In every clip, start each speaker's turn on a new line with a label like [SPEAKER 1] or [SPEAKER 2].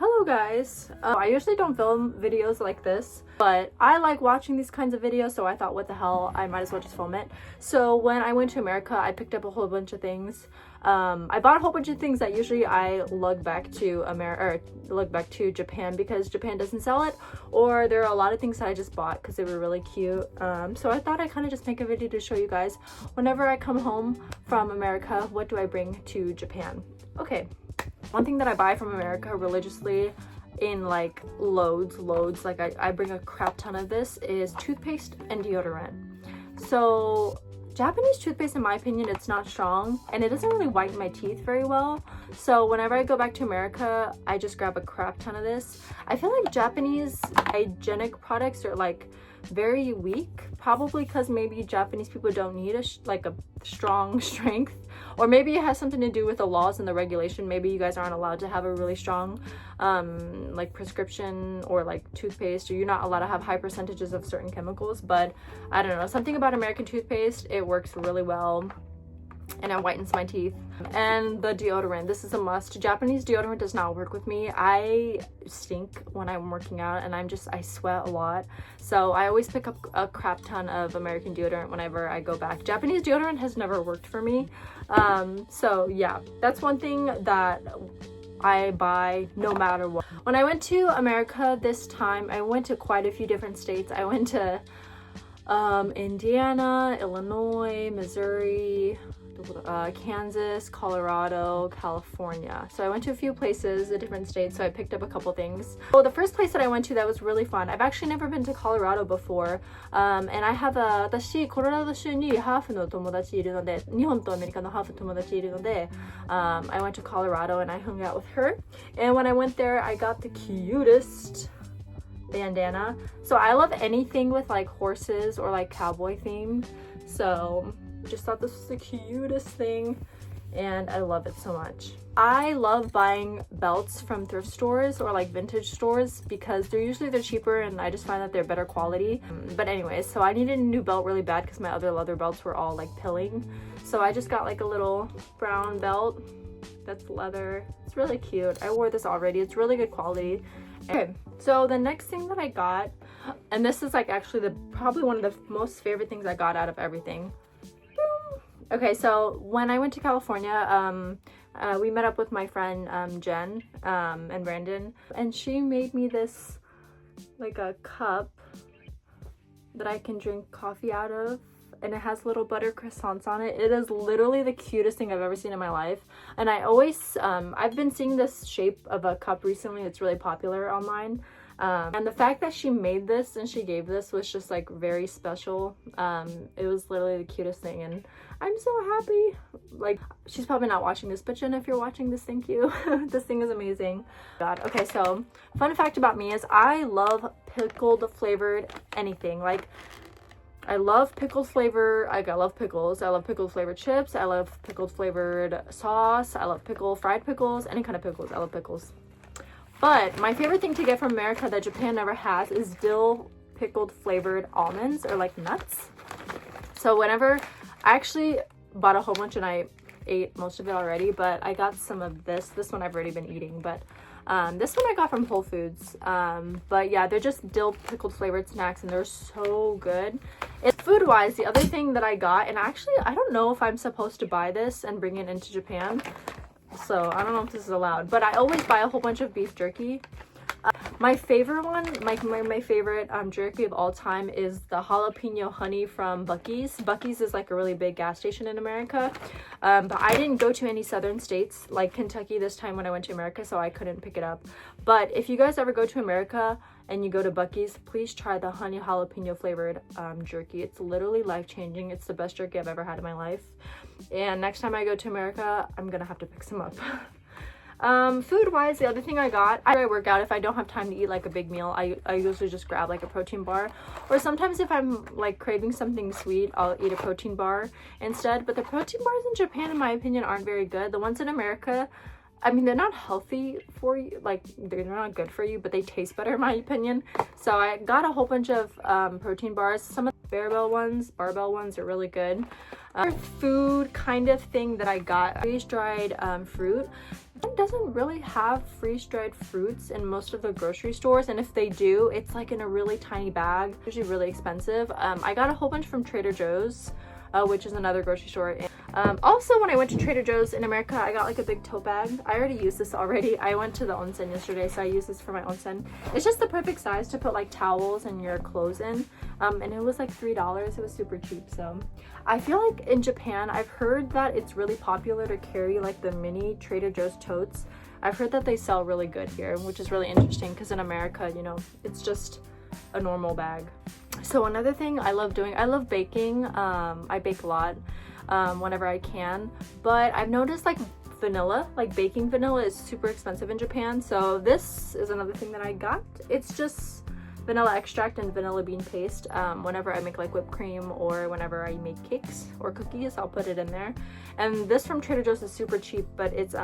[SPEAKER 1] Hello guys, I usually don't film videos like this, but I like watching these kinds of videos, so I thought what the hell, I might as well just film it. So when I went to America, I picked up a whole bunch of things. I bought a whole bunch of things that usually I lug back to Japan because Japan doesn't sell it, or there are a lot of things that I just bought because they were really cute. So I thought I'd kind of just make a video to show you guys whenever I come home from America, what do I bring to Japan. Okay. One thing that I buy from America religiously in like loads, like I bring a crap ton of this, is toothpaste and deodorant. So Japanese toothpaste, in my opinion, it's not strong and it doesn't really whiten my teeth very well. So whenever I go back to America, I just grab a crap ton of this. I feel like Japanese hygienic products are like very weak, probably because maybe Japanese people don't need a strong strength, or maybe it has something to do with the laws and the regulation. Maybe you guys aren't allowed to have a really strong like prescription or like toothpaste, or you're not allowed to have high percentages of certain chemicals. But I don't know, something about American toothpaste, it works really well and it whitens my teeth. And the deodorant, this is a must. Japanese deodorant does not work with me. I stink when I'm working out and I sweat a lot, so I always pick up a crap ton of American deodorant whenever I go back. Japanese deodorant has never worked for me. So yeah, that's one thing that I buy no matter what. When I went to America this time, I went to quite a few different states. I went to Indiana, Illinois, Missouri, Kansas, Colorado, California. So I went to a few places, a different states, so I picked up a couple things. So the first place that I went to that was really fun, I've actually never been to Colorado before, and I have私コロラド州にハーフの友達いるので、日本とアメリカのハーフ友達いるので、I went to Colorado and I hung out with her. And when I went there, I got the cutest bandana. So I love anything with like horses or like cowboy theme, so just thought this was the cutest thing and I love it so much. I love buying belts from thrift stores or like vintage stores because they're cheaper and I just find that they're better quality. But anyways, so I needed a new belt really bad because my other leather belts were all like pilling, so I just got like a little brown belt that's leather. It's really cute. I wore this already. It's really good quality. Okay, so the next thing that I got, and this is like actually probably one of the most favorite things I got out of everything. Okay, so when I went to California, we met up with my friend Jen and Brandon, and she made me this like a cup that I can drink coffee out of, and it has little butter croissants on it. It is literally the cutest thing I've ever seen in my life, and I always I've been seeing this shape of a cup recently. It's really popular online. And the fact that she made this and she gave this was just like very special. It was literally the cutest thing and I'm so happy. Like, she's probably not watching this, but Jen, if you're watching this, thank you. This thing is amazing. God. Okay, so fun fact about me is I love pickled flavored anything. Like, I love pickled flavor. I love pickles. I love pickled flavored chips. I love pickled flavored sauce. I love fried pickles, any kind of pickles. I love pickles. But my favorite thing to get from America that Japan never has is dill pickled flavored almonds or like nuts. So whenever, I actually bought a whole bunch and I ate most of it already, but I got some of this one I've already been eating, but this one I got from Whole Foods. But yeah, they're just dill pickled flavored snacks and they're so good. Food wise, the other thing that I got, and actually I don't know if I'm supposed to buy this and bring it into Japan, so I don't know if this is allowed, but I always buy a whole bunch of beef jerky. My favorite one, my favorite jerky of all time is the jalapeno honey from Buc-ee's. Buc-ee's is like a really big gas station in America, but I didn't go to any southern states like Kentucky this time when I went to America, so I couldn't pick it up. But if you guys ever go to America and you go to Buc-ee's, please try the honey jalapeno flavored jerky. It's literally life-changing. It's the best jerky I've ever had in my life, and next time I go to America, I'm gonna have to pick some up. Food wise, the other thing I got, I work out. If I don't have time to eat like a big meal, I usually just grab like a protein bar, or sometimes if I'm like craving something sweet, I'll eat a protein bar instead. But the protein bars in Japan, in my opinion, aren't very good. The ones in America, I mean, they're not healthy for you, like they're not good for you, but they taste better in my opinion. So I got a whole bunch of protein bars. Some of the barbell ones are really good. Food kind of thing that I got, freeze-dried fruit. It doesn't really have freeze-dried fruits in most of the grocery stores, and if they do, it's like in a really tiny bag, usually really expensive. I got a whole bunch from Trader Joe's, which is another grocery store. Also, when I went to Trader Joe's in America, I got like a big tote bag. I already used this already. I went to the onsen yesterday, so I used this for my onsen. It's just the perfect size to put like towels and your clothes in. And it was like $3. It was super cheap. So I feel like in Japan, I've heard that it's really popular to carry like the mini Trader Joe's totes. I've heard that they sell really good here, which is really interesting because in America, you know, it's just a normal bag. So another thing I love doing, I love baking. I bake a lot whenever I can, but I've noticed like vanilla, like baking vanilla is super expensive in Japan. So this is another thing that I got. It's just vanilla extract and vanilla bean paste. Whenever I make like whipped cream or whenever I make cakes or cookies, I'll put it in there. And this from Trader Joe's is super cheap, but it's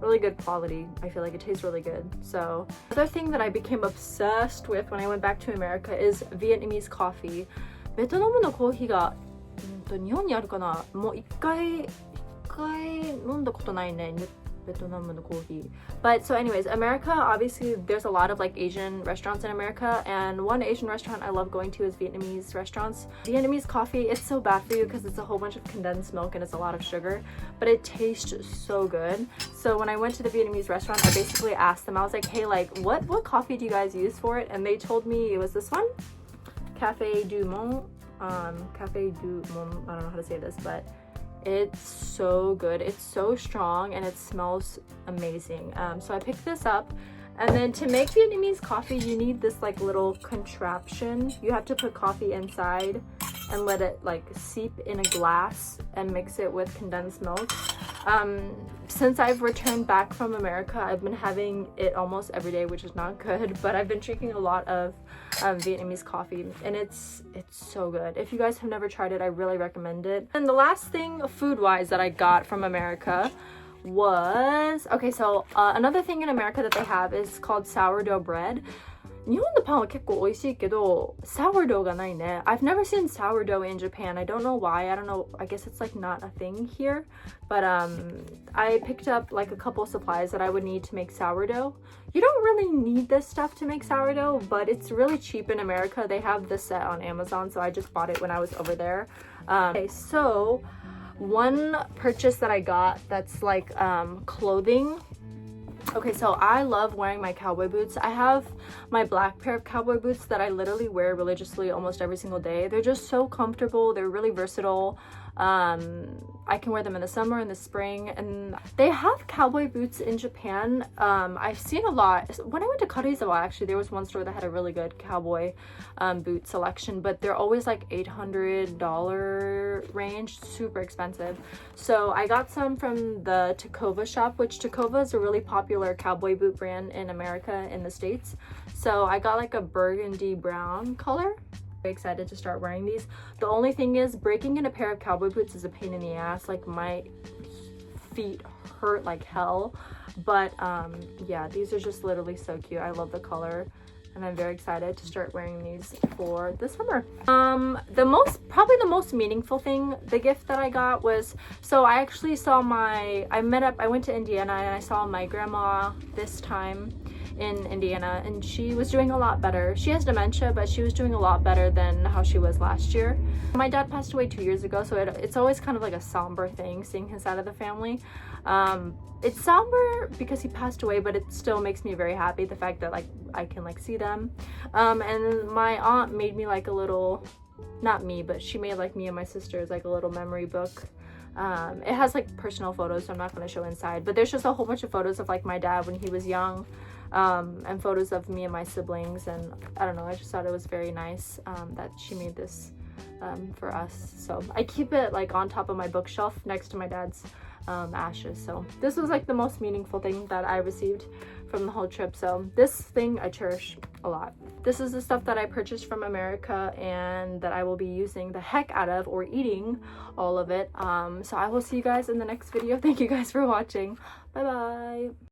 [SPEAKER 1] really good quality. I feel like it tastes really good. So another thing that I became obsessed with when I went back to America is Vietnamese coffee. ベトナムのコーヒーが日本にあるかな。もう一回飲んだことないね。ベトナムのコーヒー。But so anyways, America, obviously there's a lot of like Asian restaurants in America, and one Asian restaurant I love going to is Vietnamese restaurants. Vietnamese coffee, it's so bad for you because it's a whole bunch of condensed milk and it's a lot of sugar, but it tastes so good. So when I went to the Vietnamese restaurant, I basically asked them, I was like, hey, like what coffee do you guys use for it? And they told me it was this one, Café du Monde. Café du Monde, I don't know how to say this, but it's so good. It's so strong and it smells amazing. So I picked this up, and then to make Vietnamese coffee, you need this like little contraption. You have to put coffee inside and let it like seep in a glass and mix it with condensed milk. Since I've returned back from America, I've been having it almost every day, which is not good, but I've been drinking a lot of Vietnamese coffee, and it's so good. If you guys have never tried it, I really recommend it. And the last thing food-wise that I got from America was, okay, so another thing in America that they have is called sourdough bread. 日本のパンは結構美味しいけど sourdough がないね. I've never seen sourdough in Japan. I don't know why. I don't know. I guess it's like not a thing here. But I picked up like a couple supplies that I would need to make sourdough. You don't really need this stuff to make sourdough, but it's really cheap in America. They have this set on Amazon, so I just bought it when I was over there. Okay, so one purchase that I got that's like clothing. Okay, so I love wearing my cowboy boots. I have my black pair of cowboy boots that I literally wear religiously almost every single day. They're just so comfortable. They're really versatile. I can wear them in the summer, in the spring, and they have cowboy boots in Japan. I've seen a lot. When I went to Karizawa, actually, there was one store that had a really good cowboy boot selection, but they're always like $800 range, super expensive. So I got some from the Tacova shop, which Tacova is a really popular cowboy boot brand in America, in the States. So I got like a burgundy brown color. Very excited to start wearing these. The only thing is, breaking in a pair of cowboy boots is a pain in the ass. Like my feet hurt like hell, but yeah, these are just literally so cute. I love the color, and I'm very excited to start wearing these for the summer. Probably the most meaningful thing, the gift that I got was, so I actually saw I went to Indiana and I saw my grandma this time in Indiana, and she was doing a lot better. She has dementia, but she was doing a lot better than how she was last year. My dad passed away 2 years ago, so it's always kind of like a somber thing seeing his side of the family. It's somber because he passed away, but it still makes me very happy, the fact that like I can like see them. And my aunt made me like a little, not me, but she made like me and my sisters like a little memory book. It has like personal photos, so I'm not going to show inside, but there's just a whole bunch of photos of like my dad when he was young, and photos of me and my siblings, and I don't know, I just thought it was very nice that she made this for us. So I keep it like on top of my bookshelf next to my dad's ashes. So this was like the most meaningful thing that I received from the whole trip. So this thing I cherish a lot. This is the stuff that I purchased from America and that I will be using the heck out of, or eating all of it. So I will see you guys in the next video. Thank you guys for watching. Bye bye.